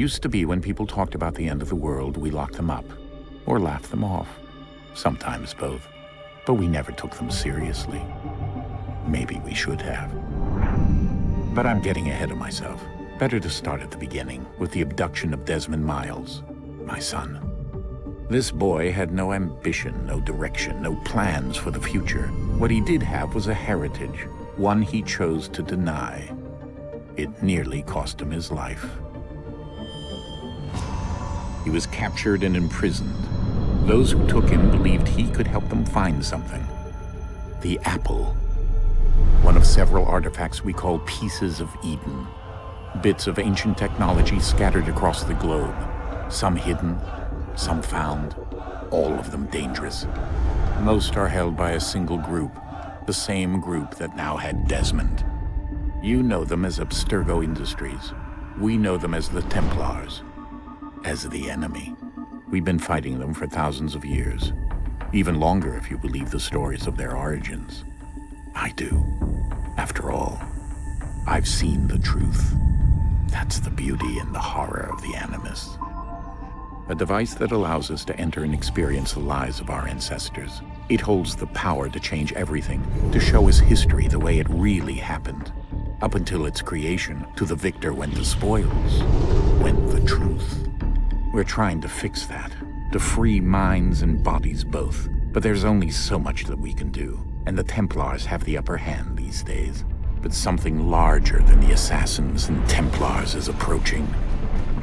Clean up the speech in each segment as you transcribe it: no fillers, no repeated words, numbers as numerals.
Used to be when people talked about the end of the world, we locked them up, or laughed them off. Sometimes both. But we never took them seriously. Maybe we should have. But I'm getting ahead of myself. Better to start at the beginning, with the abduction of Desmond Miles, my son. This boy had no ambition, no direction, no plans for the future. What he did have was a heritage, one he chose to deny. It nearly cost him his life. He was captured and imprisoned. Those who took him believed he could help them find something. The apple. One of several artifacts we call pieces of Eden. Bits of ancient technology scattered across the globe. Some hidden, some found, all of them dangerous. Most are held by a single group, the same group that now had Desmond. You know them as Abstergo Industries. We know them as the Templars, as the enemy. We've been fighting them for thousands of years, even longer if you believe the stories of their origins. I do. After all, I've seen the truth. That's the beauty and the horror of the Animus. A device that allows us to enter and experience the lives of our ancestors. It holds the power to change everything, to show us history the way it really happened. Up until its creation, to the victor went the spoils, went the truth. We're trying to fix that, to free minds and bodies both. But there's only so much that we can do, and the Templars have the upper hand these days. But something larger than the Assassins and Templars is approaching,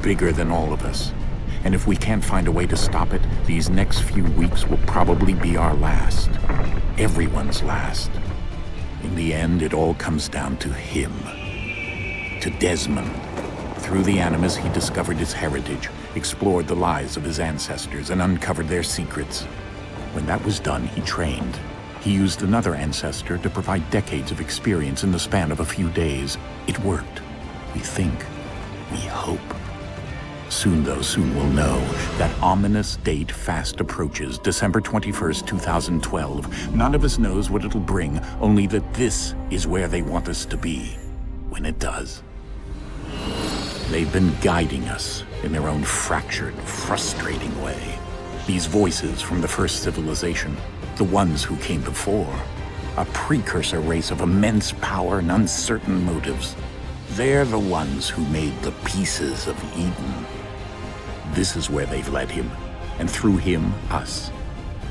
bigger than all of us. And if we can't find a way to stop it, these next few weeks will probably be our last. Everyone's last. In the end, it all comes down to him. To Desmond. Through the Animus, he discovered his heritage, explored the lives of his ancestors, and uncovered their secrets. When that was done, he trained. He used another ancestor to provide decades of experience in the span of a few days. It worked. We think. We hope. Soon, though, soon we'll know. That ominous date fast approaches, December 21st, 2012. None of us knows what it'll bring, only that this is where they want us to be, when it does. They've been guiding us in their own fractured, frustrating way. These voices from the first civilization, the ones who came before, a precursor race of immense power and uncertain motives. They're the ones who made the pieces of Eden. This is where they've led him, and through him, us.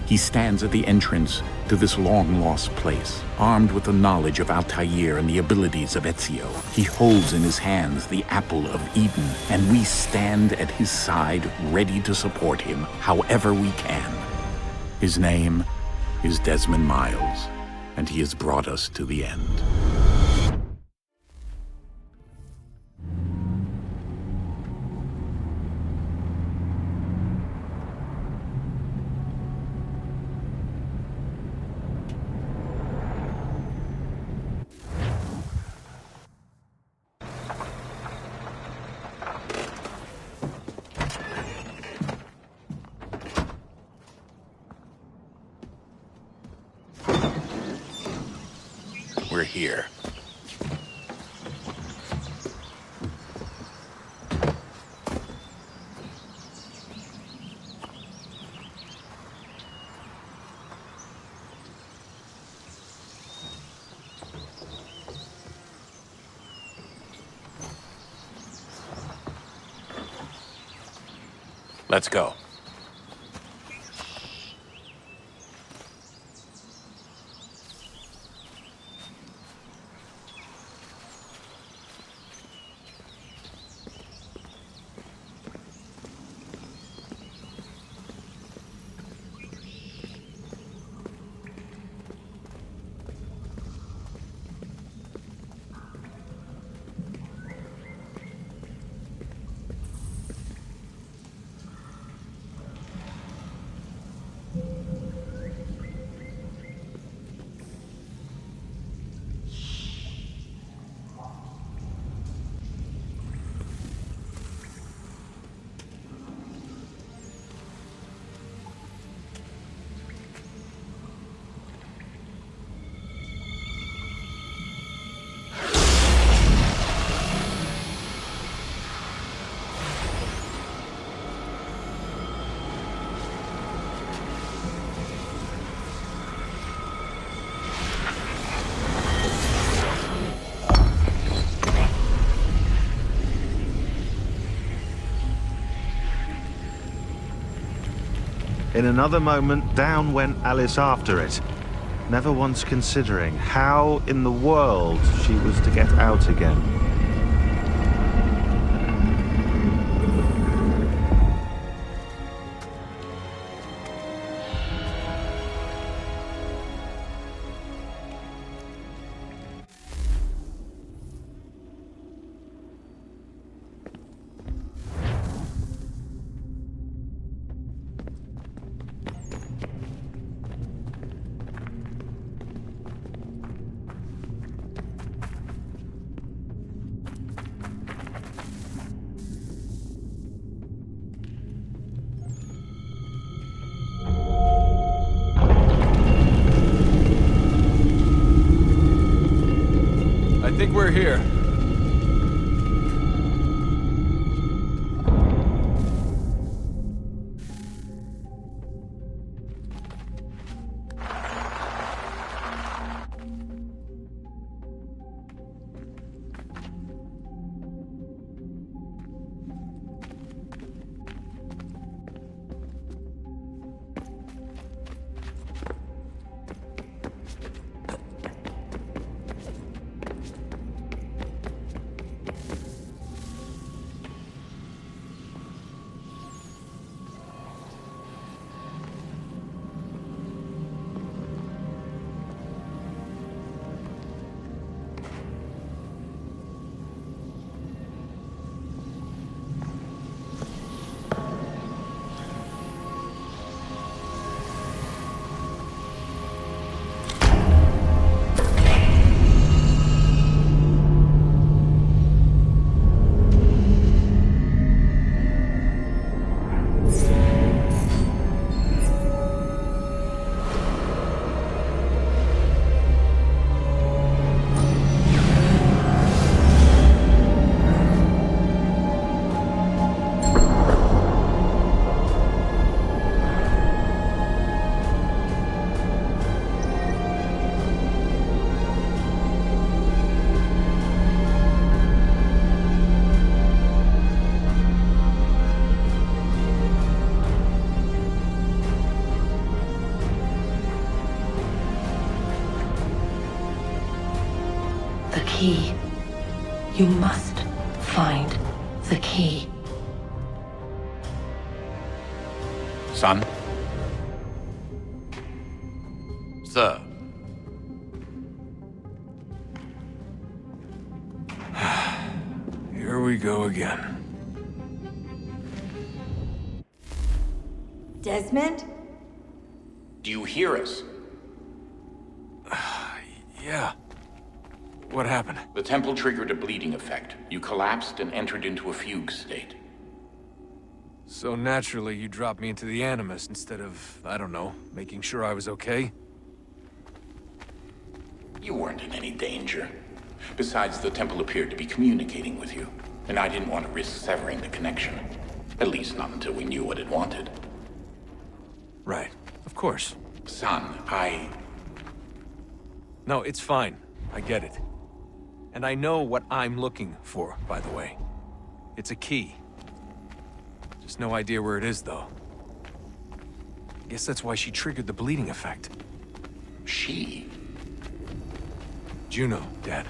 He stands at the entrance to this long-lost place, armed with the knowledge of Altair and the abilities of Ezio. He holds in his hands the apple of Eden, and we stand at his side, ready to support him however we can. His name is Desmond Miles, and he has brought us to the end. We're here. Let's go. In another moment, down went Alice after it, never once considering how in the world she was to get out again. I think we're here. The key. You must find the key. Son? Sir. Here we go again. Desmond? Do you hear us? Yeah. What happened? The temple triggered a bleeding effect. You collapsed and entered into a fugue state. So naturally, you dropped me into the Animus instead of, I don't know, making sure I was okay? You weren't in any danger. Besides, the temple appeared to be communicating with you, and I didn't want to risk severing the connection. At least not until we knew what it wanted. Right. Of course. Son, No, it's fine. I get it. And I know what I'm looking for, by the way. It's a key. Just no idea where it is, though. I guess that's why she triggered the bleeding effect. She? Juno, Dad.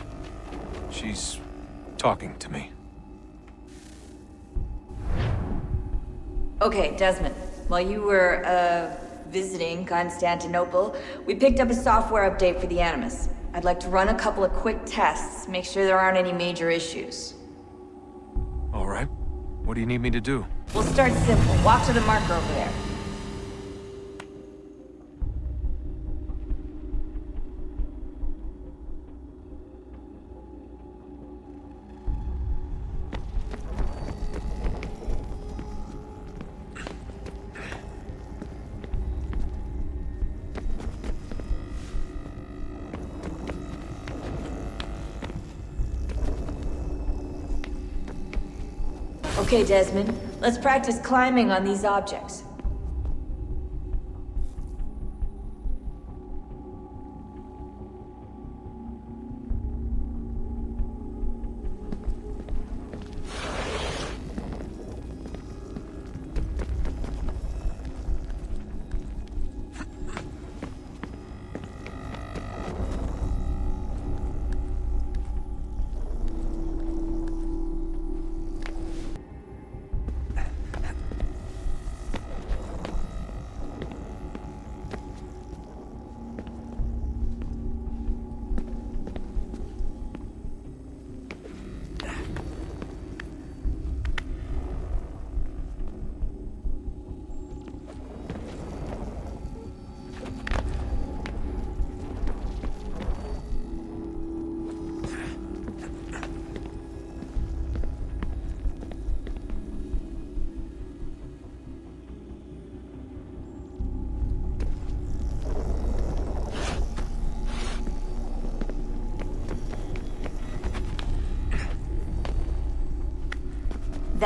She's talking to me. Okay, Desmond. While you were, visiting Constantinople, we picked up a software update for the Animus. I'd like to run a couple of quick tests, make sure there aren't any major issues. All right. What do you need me to do? We'll start simple. Walk to the marker over there. Okay, Desmond. Let's practice climbing on these objects.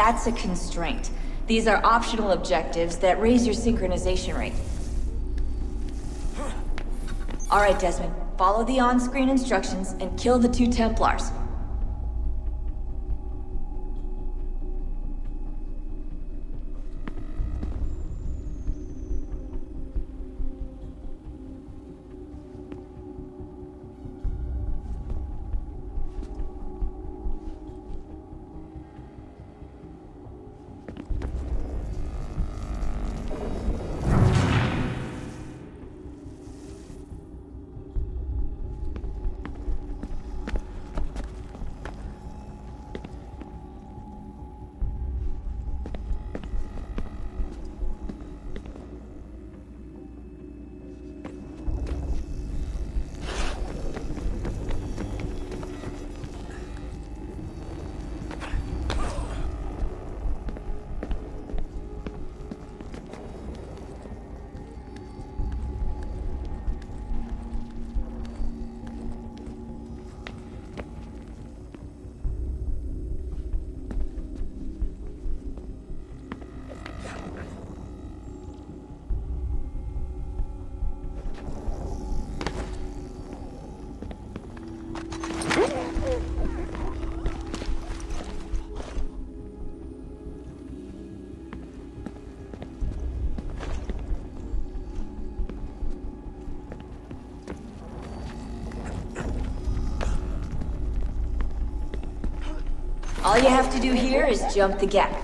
That's a constraint. These are optional objectives that raise your synchronization rate. Alright, Desmond. Follow the on-screen instructions and kill the 2 Templars. All you have to do here is jump the gap.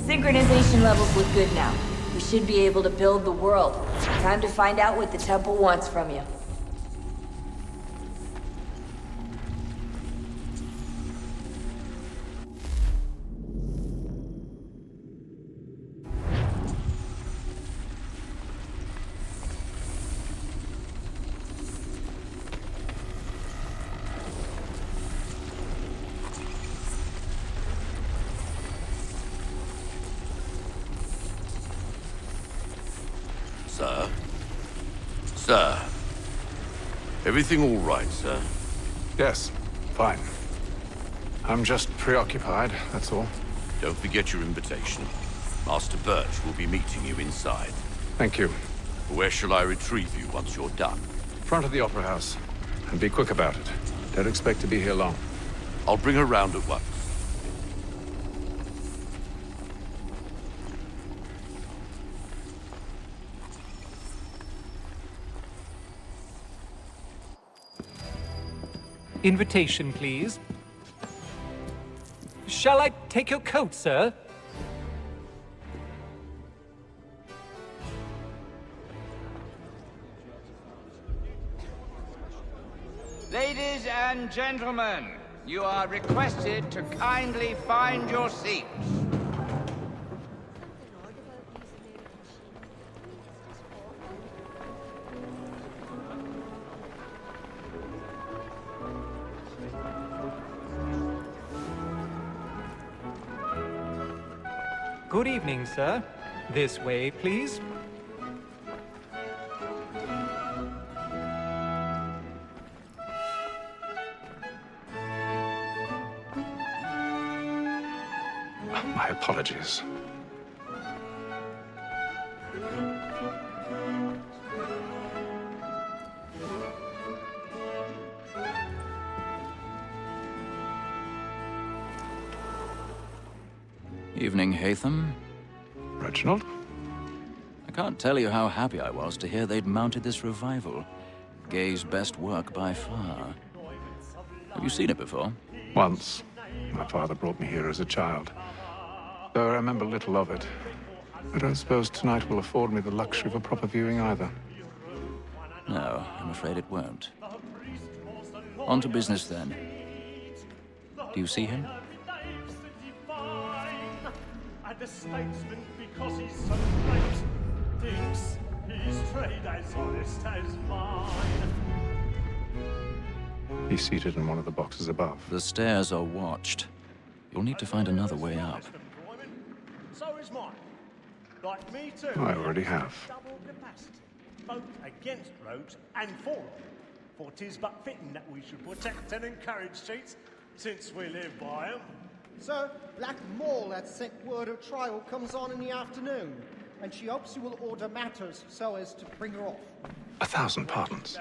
Synchronization levels look good now. We should be able to build the world. Time to find out what the temple wants from you. Sir? Sir? Everything all right, sir? Yes, fine. I'm just preoccupied, that's all. Don't forget your invitation. Master Birch will be meeting you inside. Thank you. Where shall I retrieve you once you're done? Front of the Opera House. And be quick about it. Don't expect to be here long. I'll bring her round at once. Invitation, please. Shall I take your coat, sir? Ladies and gentlemen, you are requested to kindly find your seats. Good evening, sir. This way, please. My apologies. Evening, HYTHAM. Reginald? I can't tell you how happy I was to hear they'd mounted this revival. Gay's best work by far. Have you seen it before? Once. My father brought me here as a child. Though I remember little of it. I don't suppose tonight will afford me the luxury of a proper viewing either. No, I'm afraid it won't. On to business then. Do you see him? And a statesman, because he's so great, thinks his trade as honest as mine. He's seated in one of the boxes above. The stairs are watched. You'll need to find another way up. So is mine. Like me too. I already have. Double capacity, both against rogues and for them. For 'tis but fitting that we should protect and encourage cheats, since we live by 'em. Sir, Black Maul had sent word her trial comes on in the afternoon, and she hopes you will order matters so as to bring her off. 1,000 pardons.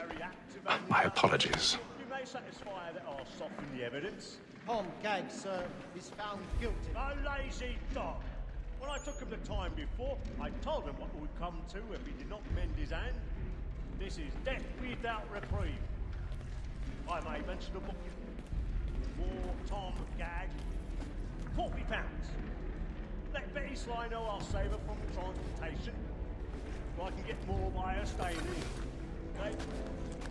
My apologies. You may satisfy that I'll soften the evidence. Tom Gag, sir, is found guilty. A lazy dog. When I took him the time before, I told him what would come to if he did not mend his hand. This is death without reprieve. I may mention a book. More Tom Gag. £40. Let Betty Sly know I'll save her from transportation. Or I can get more by her staying in. Okay?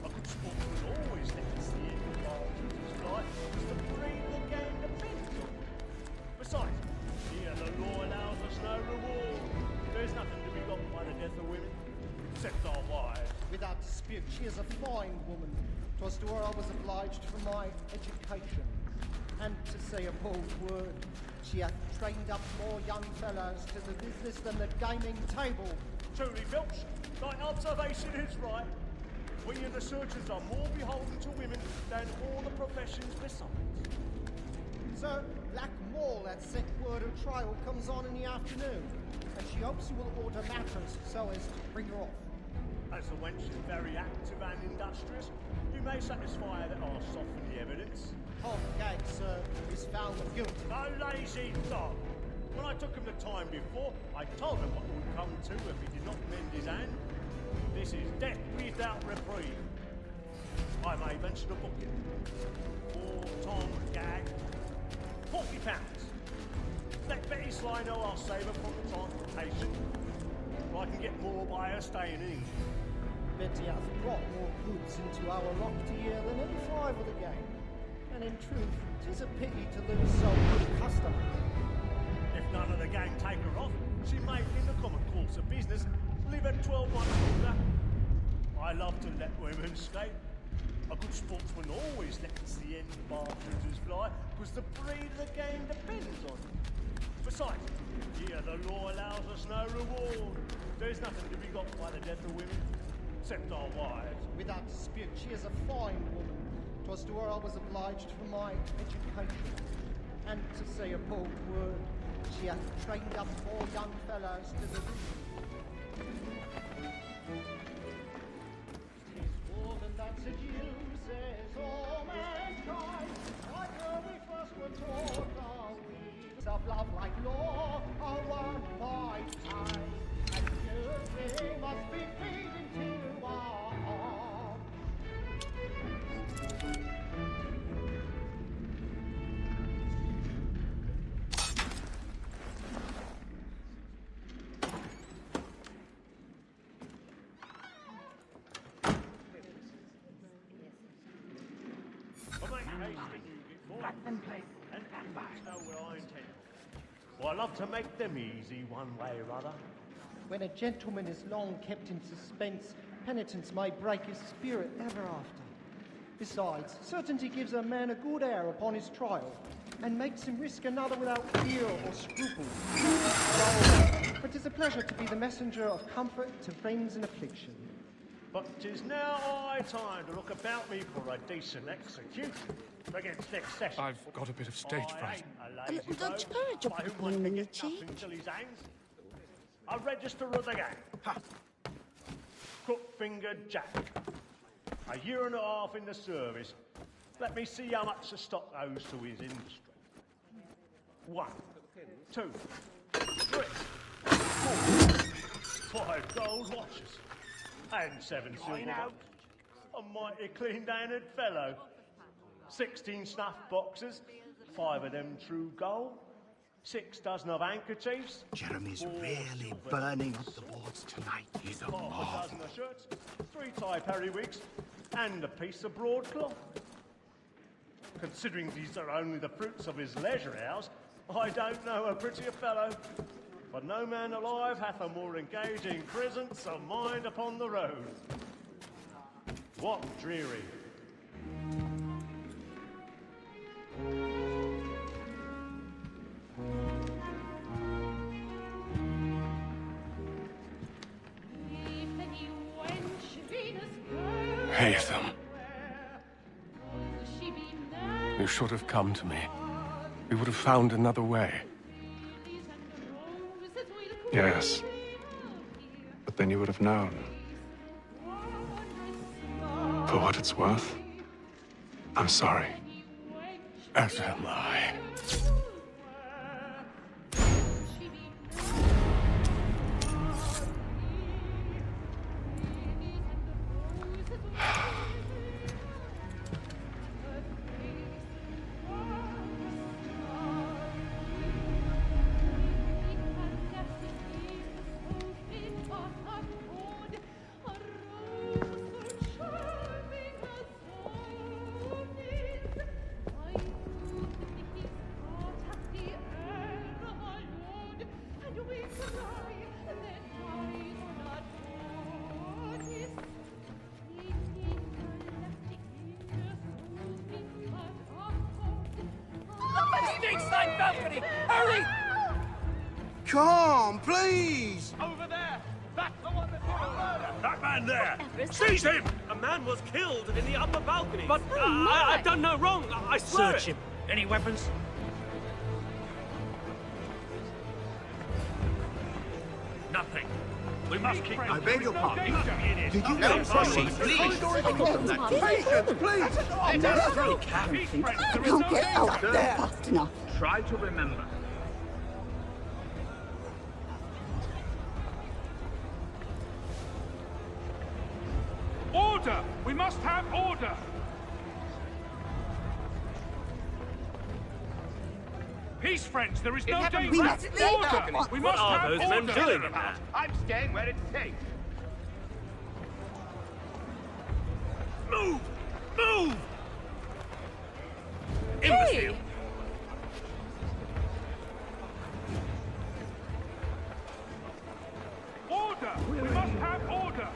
A good sportsman always lets the end of his life, because the breed of the game depends on it. Besides, here the law allows us no reward. There's nothing to be got by the death of women, except our wives. Without dispute, she is a fine woman. 'Twas to her I was obliged for my education. And to say a bold word, she hath trained up more young fellows to the business than the gaming table. Truly, Filch, thy observation is right. We and the searchers are more beholden to women than all the professions besides. Sir, Black Maul had sent word her trial comes on in the afternoon, and she hopes you will order matters so as to bring her off. As the wench is very active and industrious, you may satisfy her that I'll soften the evidence. Tom Gag, sir, is found guilty. A lazy dog. When I took him the time before, I told him what would come to if he did not mend his hand. This is death without reprieve. I may mention a book. For Tom Gag. £40. Let Betty Sly know I'll save her from the transportation. Or I can get more by her staying in. Betty hath brought more goods into our lofty year than any 5 of the game. And in truth, 'tis a pity to lose so good a customer. If none of the gang take her off, she may, in the common course of business, live at 12 months older. I love to let women escape. A good sportsman always lets the end bartenders fly, because the breed of the game depends on it. Besides, here the law allows us no reward. There's nothing to be got by the death of women, except our wives. Without dispute, she is a fine woman. 'Twas to her I was obliged for my education. And to say a bold word, she hath trained up more young fellows to the Tis woman that seduces all mankind, like her we first were taught, are we? Self-love like law are one by time, and beauty must be feeding to our heart. Well, I love to make them easy one way or other. When a gentleman is long kept in suspense, penitence may break his spirit ever after. Besides, certainty gives a man a good air upon his trial, and makes him risk another without fear or scruple. But 'tis a pleasure to be the messenger of comfort to friends in affliction. But 'tis now high time to look about me for a decent execution against excession. I've got a bit of stage fright. I ain't a lazy bones, by whom one can get nothing till his hands. A register of the gang. Crook-fingered Jack. A year and a half in the service. Let me see how much the stock owes to his industry. 1, 2, 3, 4, 5 gold watches. And 7 silver ones. A mighty clean-handed fellow. 16 snuff boxes, 5 of them true gold, 6 dozen of handkerchiefs. Jeremy's really burning up the boards tonight. He's a half a dozen of shirts, 3 tie periwigs, and a piece of broadcloth. Considering these are only the fruits of his leisure hours, I don't know a prettier fellow. For no man alive hath a more engaging presence of mind upon the road. What dreary. HYTHAM. You should have come to me. We would have found another way. Yes. But then you would have known. For what it's worth, I'm sorry. As am I. Balcony! Hurry! Come, please! Over there! That's the one that did the murder! That man there! Seize him! A man was killed in the upper balcony. But I've done no wrong. I swear. Search him. Any weapons? Nothing. We must keep... I beg your pardon. Did you know? Proceed, please. Patience, please! Let us through. I can't get out there fast enough. Try to remember. Order! We must have order! Peace, friends. There is no danger. We must leave. Order! We must have order! What are those men doing in there? I'm staying where it's safe. Move! Move! Hey! Imbecile! Order! We must have order!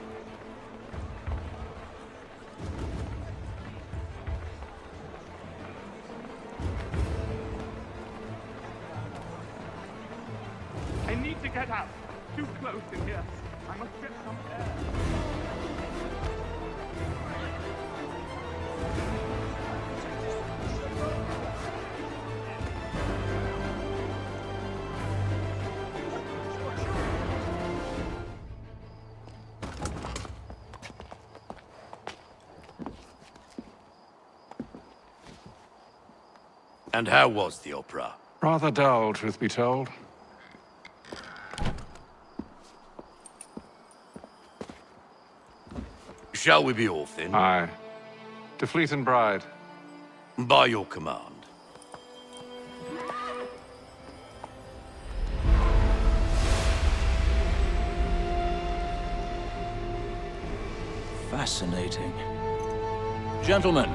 I need to get out. Too close in here. I must get some air. And how was the opera? Rather dull, truth be told. Shall we be off then? Aye. To Fleet and Bride. By your command. Fascinating. Gentlemen,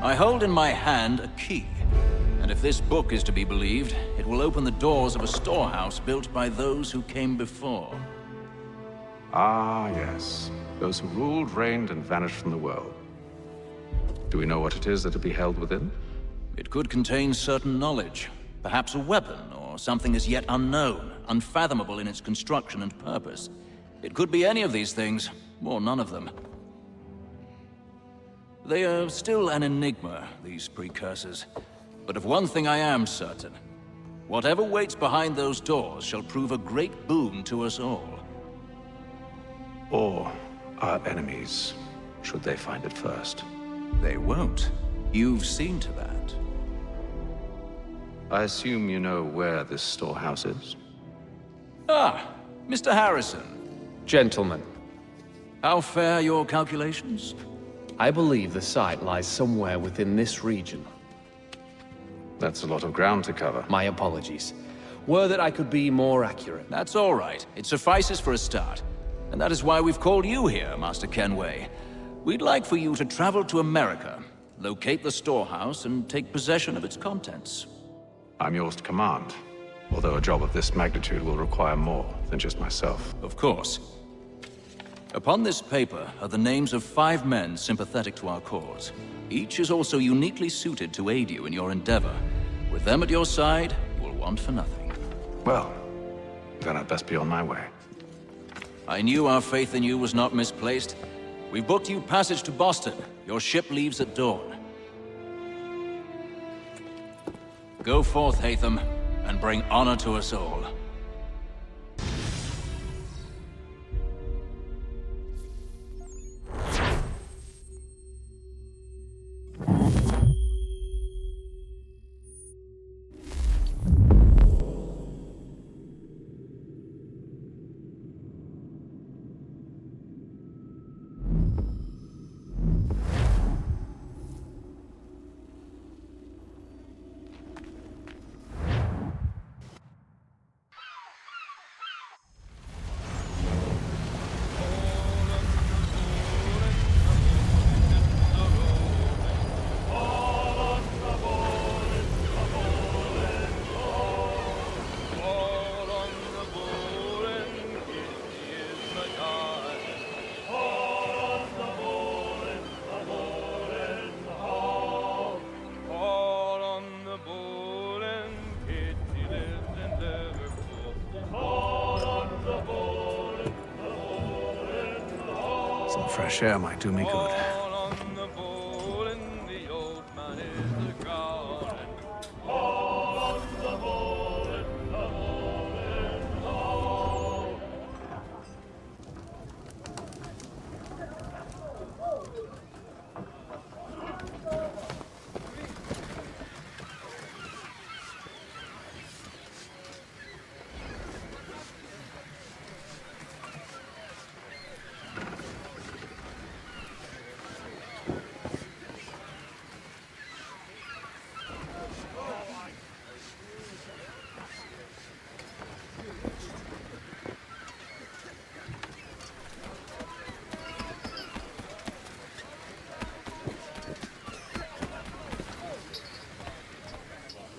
I hold in my hand a key. And if this book is to be believed, it will open the doors of a storehouse built by those who came before. Ah, yes. Those who ruled, reigned, and vanished from the world. Do we know what it is that will be held within? It could contain certain knowledge. Perhaps a weapon, or something as yet unknown, unfathomable in its construction and purpose. It could be any of these things, or none of them. They are still an enigma, these precursors. But of one thing I am certain. Whatever waits behind those doors shall prove a great boon to us all. Or our enemies, should they find it first. They won't. You've seen to that. I assume you know where this storehouse is? Ah, Mr. Harrison. Gentlemen, How fare your calculations? I believe the site lies somewhere within this region. That's a lot of ground to cover. My apologies. Were that I could be more accurate. That's all right. It suffices for a start. And that is why we've called you here, Master Kenway. We'd like for you to travel to America, locate the storehouse, and take possession of its contents. I'm yours to command, although a job of this magnitude will require more than just myself. Of course. Upon this paper are the names of 5 men sympathetic to our cause. Each is also uniquely suited to aid you in your endeavor. With them at your side, you will want for nothing. Well, then I'd best be on my way. I knew our faith in you was not misplaced. We've booked you passage to Boston. Your ship leaves at dawn. Go forth, HYTHAM, and bring honor to us all. Some fresh air might do me good.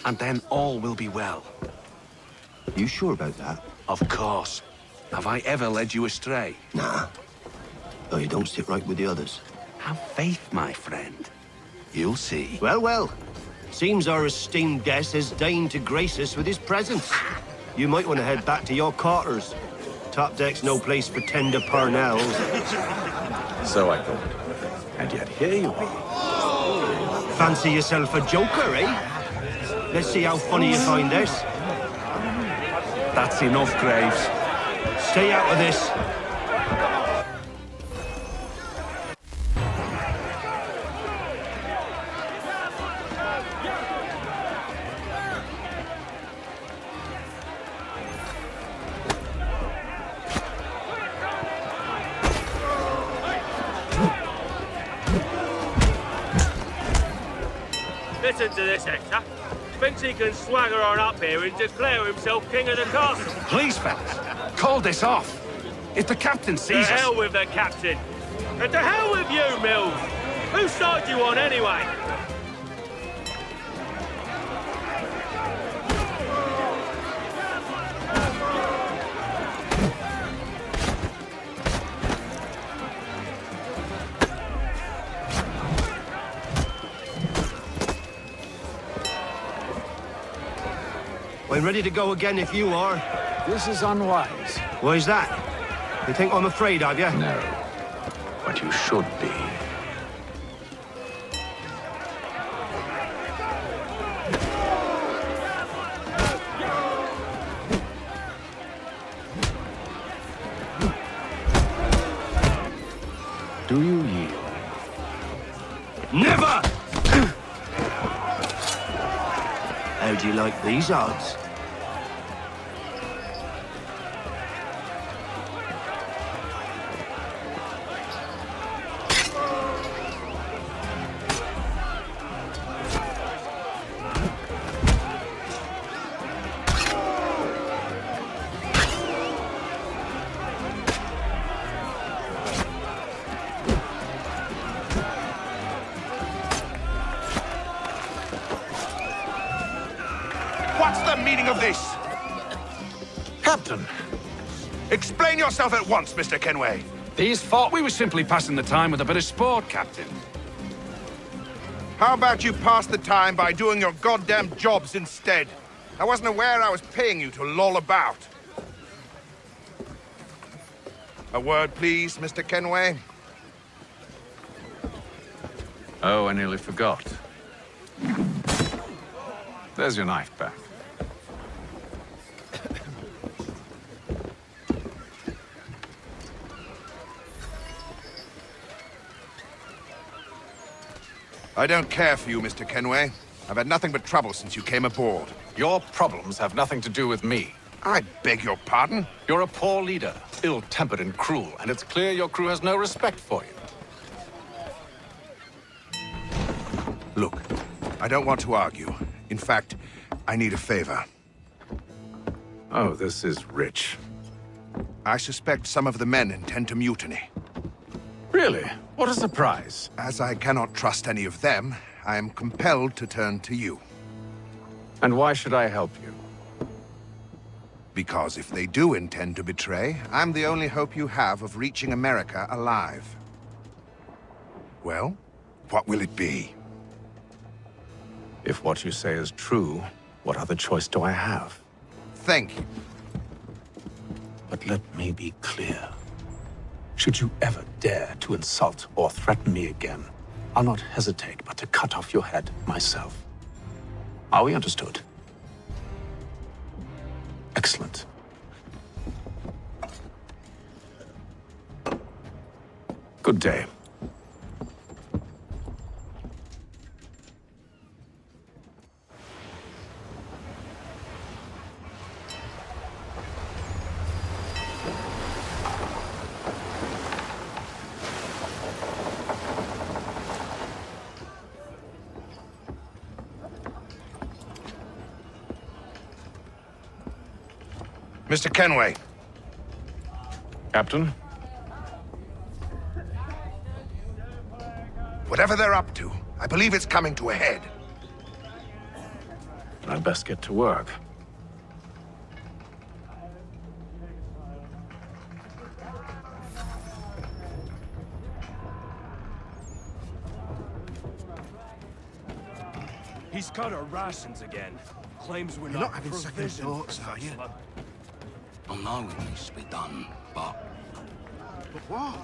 And then all will be well. You sure about that? Of course. Have I ever led you astray? Nah. Though you don't sit right with the others. Have faith, my friend. You'll see. Well, well. Seems our esteemed guest has deigned to grace us with his presence. You might want to head back to your quarters. Top deck's no place for tender parnells. So I thought. And yet here you are. Fancy yourself a joker, eh? Let's see how funny you find this. That's enough, Graves. Stay out of this. Listen to this, Hector. Thinks he can swagger on up here and declare himself king of the castle. Please, fellas, call this off. If the captain sees us... To hell with the captain. And to hell with you, Mills. Whose side you on, anyway? I'm ready to go again if you are. This is unwise. Why's that? You think I'm afraid of you? No. But you should be. Never! How do you like these odds? What's the meaning of this? Captain, Explain yourself at once, Mr. Kenway. these thought we were simply passing the time with a bit of sport, Captain. How about you pass the time by doing your goddamn jobs instead? I wasn't aware I was paying you to loll about. A word, please, Mr. Kenway. Oh, I nearly forgot. There's your knife back. I don't care for you, Mr. Kenway. I've had nothing but trouble since you came aboard. Your problems have nothing to do with me. I beg your pardon? You're a poor leader, ill-tempered and cruel, and it's clear your crew has no respect for you. Look, I don't want to argue. In fact, I need a favor. Oh, this is rich. I suspect some of the men intend to mutiny. Really? What a surprise. As I cannot trust any of them, I am compelled to turn to you. And why should I help you? Because if they do intend to betray, I'm the only hope you have of reaching America alive. Well, what will it be? If what you say is true, what other choice do I have? Thank you. But let me be clear. Should you ever dare to insult or threaten me again, I'll not hesitate but to cut off your head myself. Are we understood? Excellent. Good day. Mr. Kenway. Captain? Whatever they're up to, I believe it's coming to a head. I'd best get to work. He's cut our rations again. Claims we're You're not not having second provisioned thoughts, for are you? such I know it needs to be done, but... But what?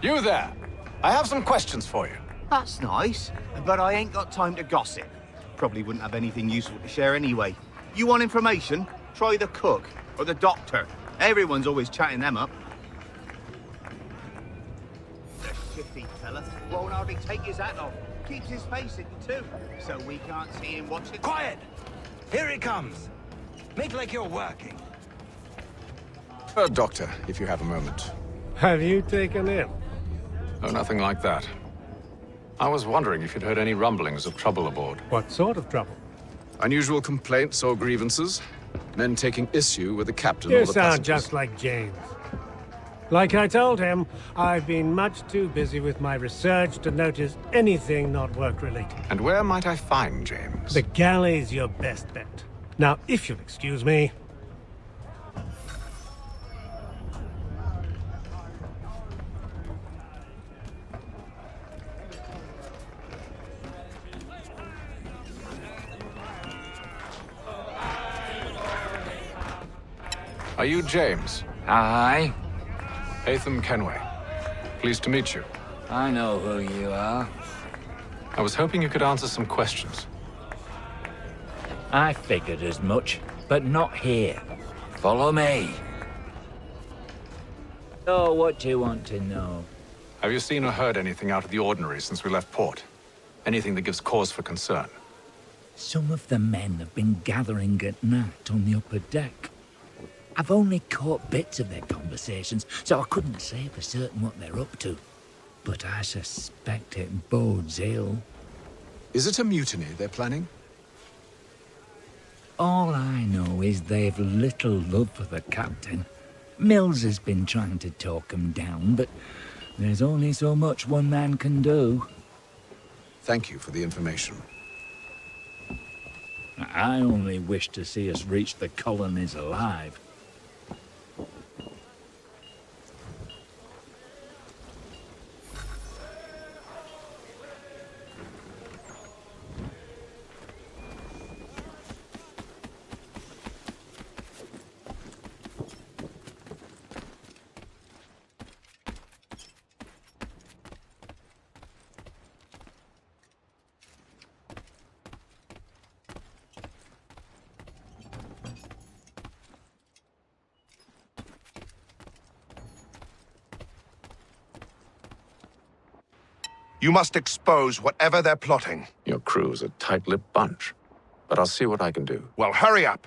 You there! I have some questions for you. That's nice, but I ain't got time to gossip. Probably wouldn't have anything useful to share anyway. You want information? Try the cook or the doctor. Everyone's always chatting them up. The shifty fella won't hardly take his hat off. Keeps his face hidden too, so we can't see him watching. Quiet! Here he comes. Make like you're working. Doctor, if you have a moment. Have you taken him? Oh, nothing like that. I was wondering if you'd heard any rumblings of trouble aboard. What sort of trouble? Unusual complaints or grievances? Men taking issue with the captain You or the sound passengers? just like James. Like I told him, I've been much too busy with my research to notice anything not work-related. And where might I find James? The galley's your best bet. Now, if you'll excuse me... Are you James? Aye. HYTHAM Kenway. Pleased to meet you. I know who you are. I was hoping you could answer some questions. I figured as much, but not here. Follow me. Oh, what do you want to know? Have you seen or heard anything out of the ordinary since we left port? Anything that gives cause for concern? Some of the men have been gathering at night on the upper deck. I've only caught bits of their conversations, so I couldn't say for certain what they're up to. But I suspect it bodes ill. Is it a mutiny they're planning? All I know is they've little love for the captain. Mills has been trying to talk him down, but there's only so much one man can do. Thank you for the information. I only wish to see us reach the colonies alive. You must expose whatever they're plotting. Your crew's a tight-lipped bunch, but I'll see what I can do. Well, hurry up.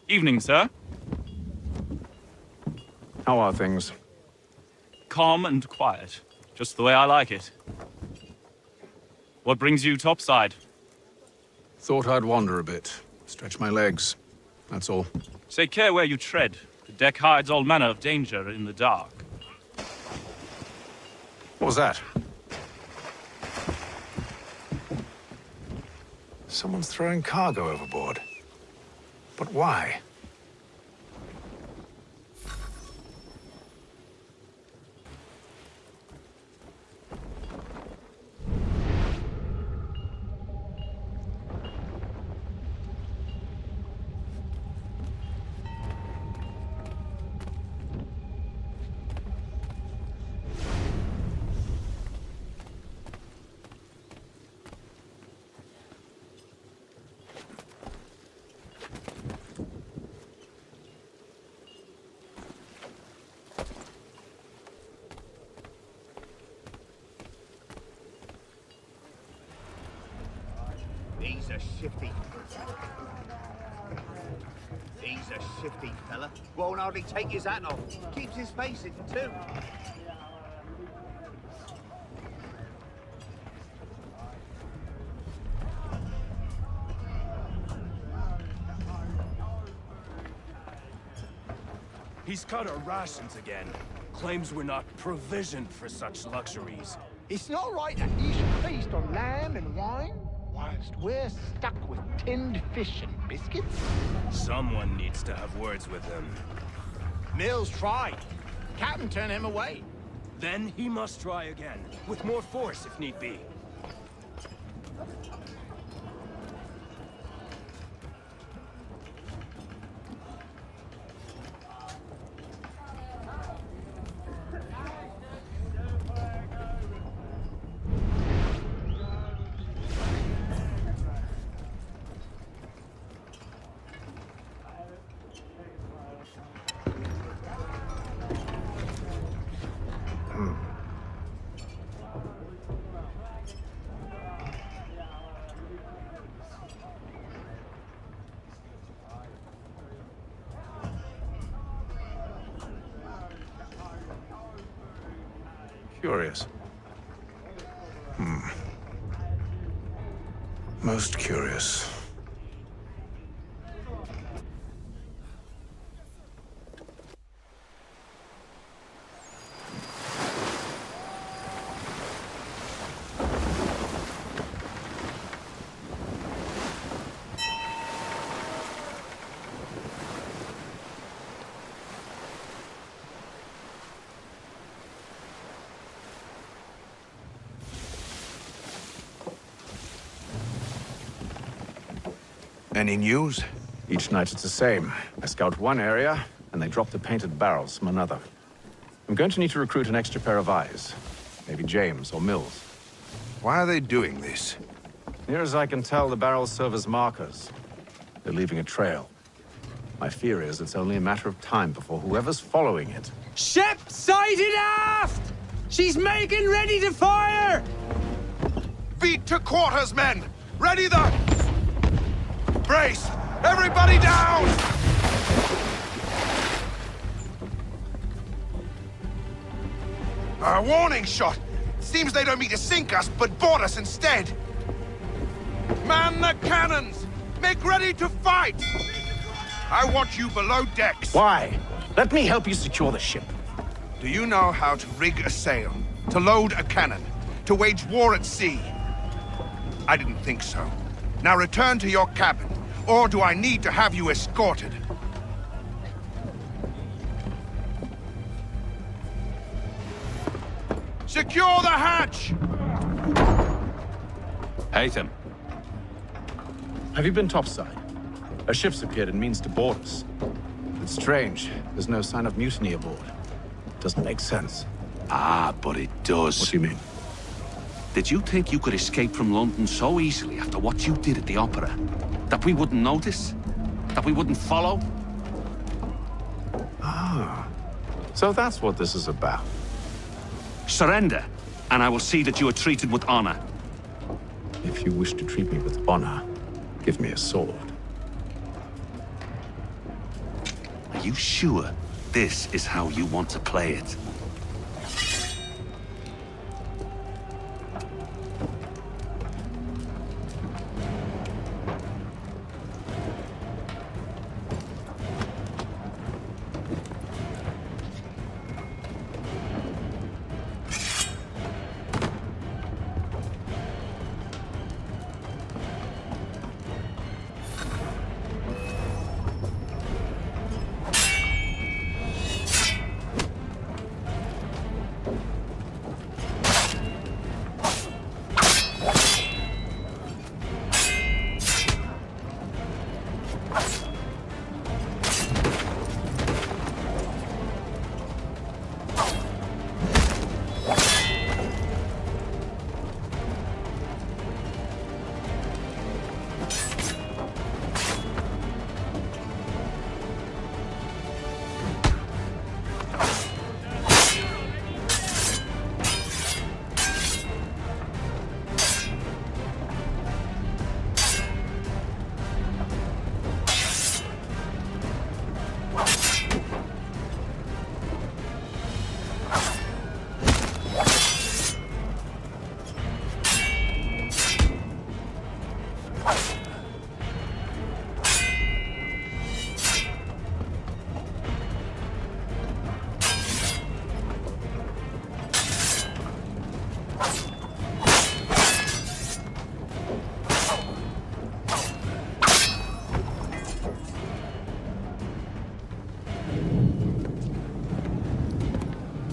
Evening, sir. How are things? Calm and quiet. Just the way I like it. What brings you topside? Thought I'd wander a bit. Stretch my legs. That's all. Take care where you tread. The deck hides all manner of danger in the dark. What was that? Someone's throwing cargo overboard. But why? He's a shifty. He's a shifty fella. Won't hardly take his hat off. Keeps his face in too. He's cut our rations again. Claims we're not provisioned for such luxuries. It's not right that he should feast on lamb and wine, whilst we're stuck with tinned fish and biscuits. Someone needs to have words with him. Mills tried. Captain turned him away. Then he must try again, with more force if need be. Curious. Most curious. Any news? Each night it's the same. I scout one area, and they drop the painted barrels from another. I'm going to need to recruit an extra pair of eyes. Maybe James or Mills. Why are they doing this? Near as I can tell, the barrels serve as markers. They're leaving a trail. My fear is it's only a matter of time before whoever's following it... Ship sighted aft! She's making ready to fire! Beat to quarters, men! Ready the... Brace! Everybody down! A warning shot! Seems they don't mean to sink us, but board us instead! Man the cannons! Make ready to fight! I want you below decks. Why? Let me help you secure the ship. Do you know how to rig a sail? To load a cannon? To wage war at sea? I didn't think so. Now return to your cabin, or do I need to have you escorted? Secure the hatch! HYTHAM. Have you been topside? A ship's appeared and means to board us. It's strange. There's no sign of mutiny aboard. Doesn't make sense. Ah, but it does. What do you mean? Did you think you could escape from London so easily after what you did at the opera? That we wouldn't notice? That we wouldn't follow? Ah. So that's what this is about. Surrender, and I will see that you are treated with honor. If you wish to treat me with honor, give me a sword. Are you sure this is how you want to play it?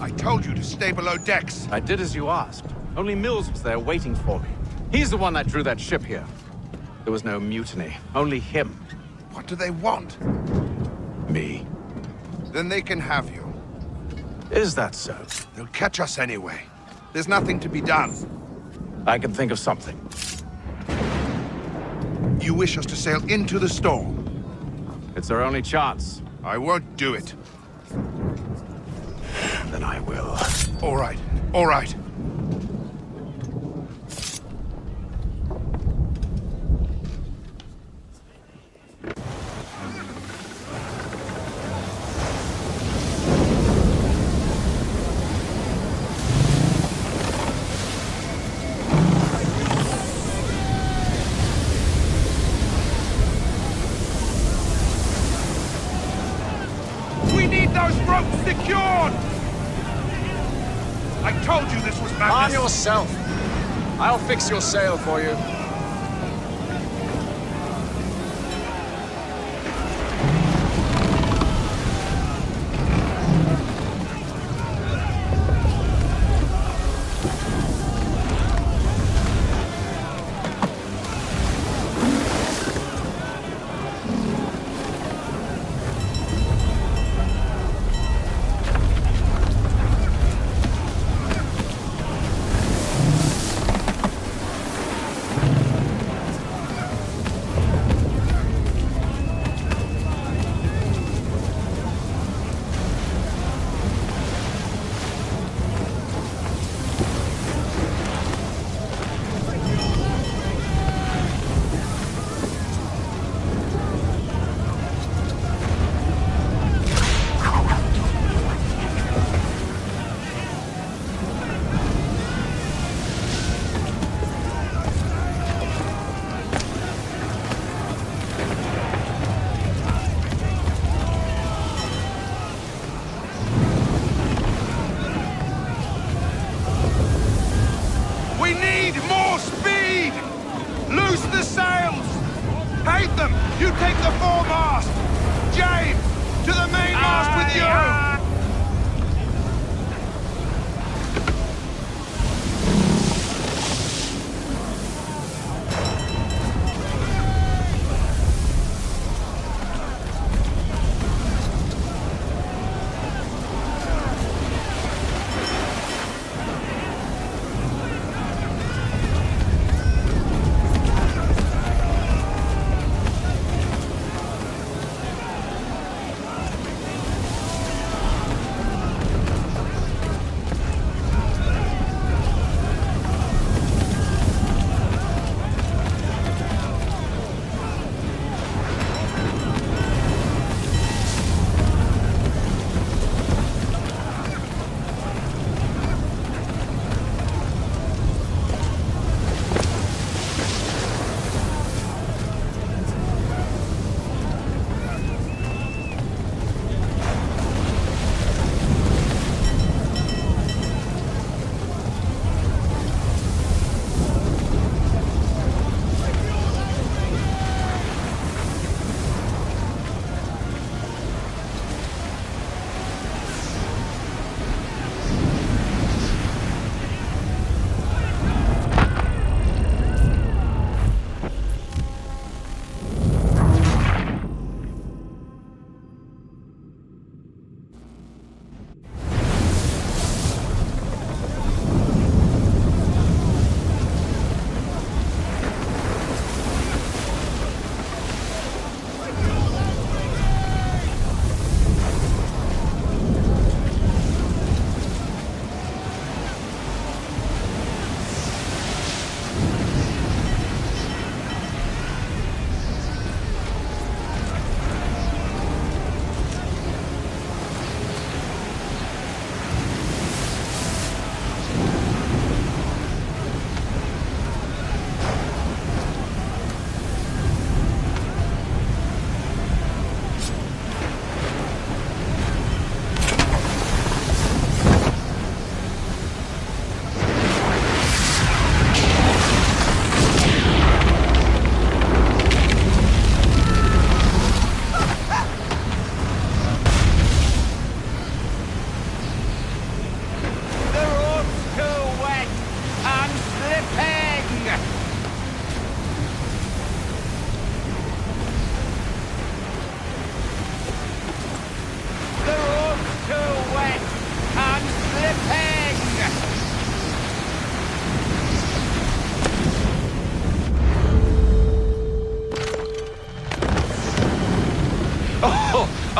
I told you to stay below decks. I did as you asked. Only Mills was there waiting for me. He's the one that drew that ship here. There was no mutiny, only him. What do they want? Me. Then they can have you. Is that so? They'll catch us anyway. There's nothing to be done. I can think of something. You wish us to sail into the storm? It's our only chance. I won't do it. Then I will. All right, all right. We need those ropes secured! I told you this was madness! Arm yourself! I'll fix your sail for you. Loose the sails! HYTHAM, you take the foremast! James, to the mainmast with you!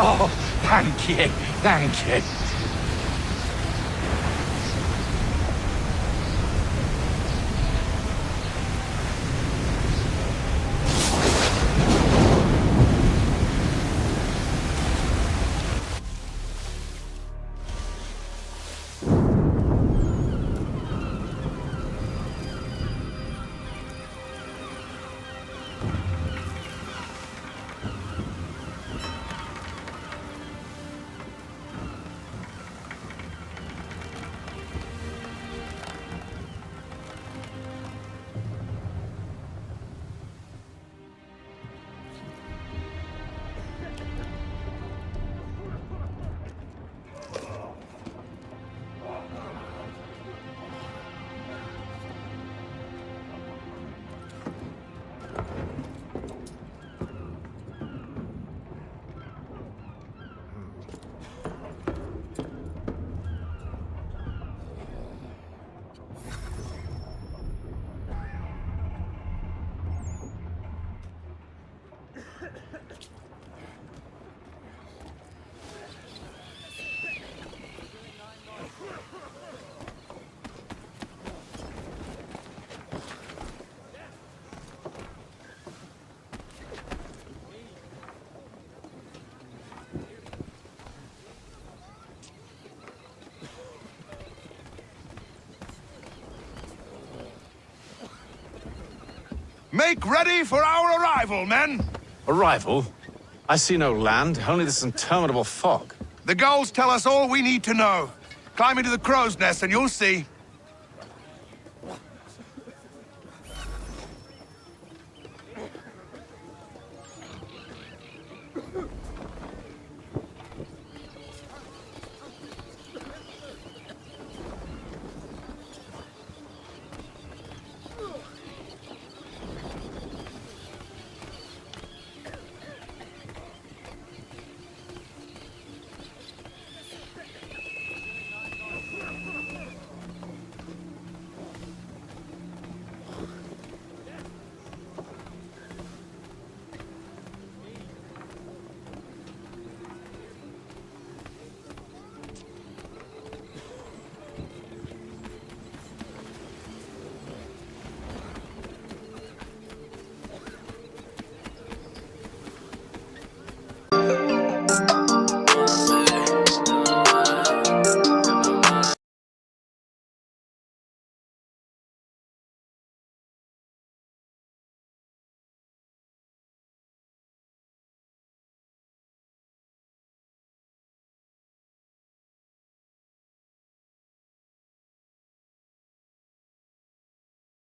Oh, thank you, thank you. Make ready for our arrival, men! Arrival? I see no land, only this interminable fog. The gulls tell us all we need to know. Climb into the crow's nest and you'll see.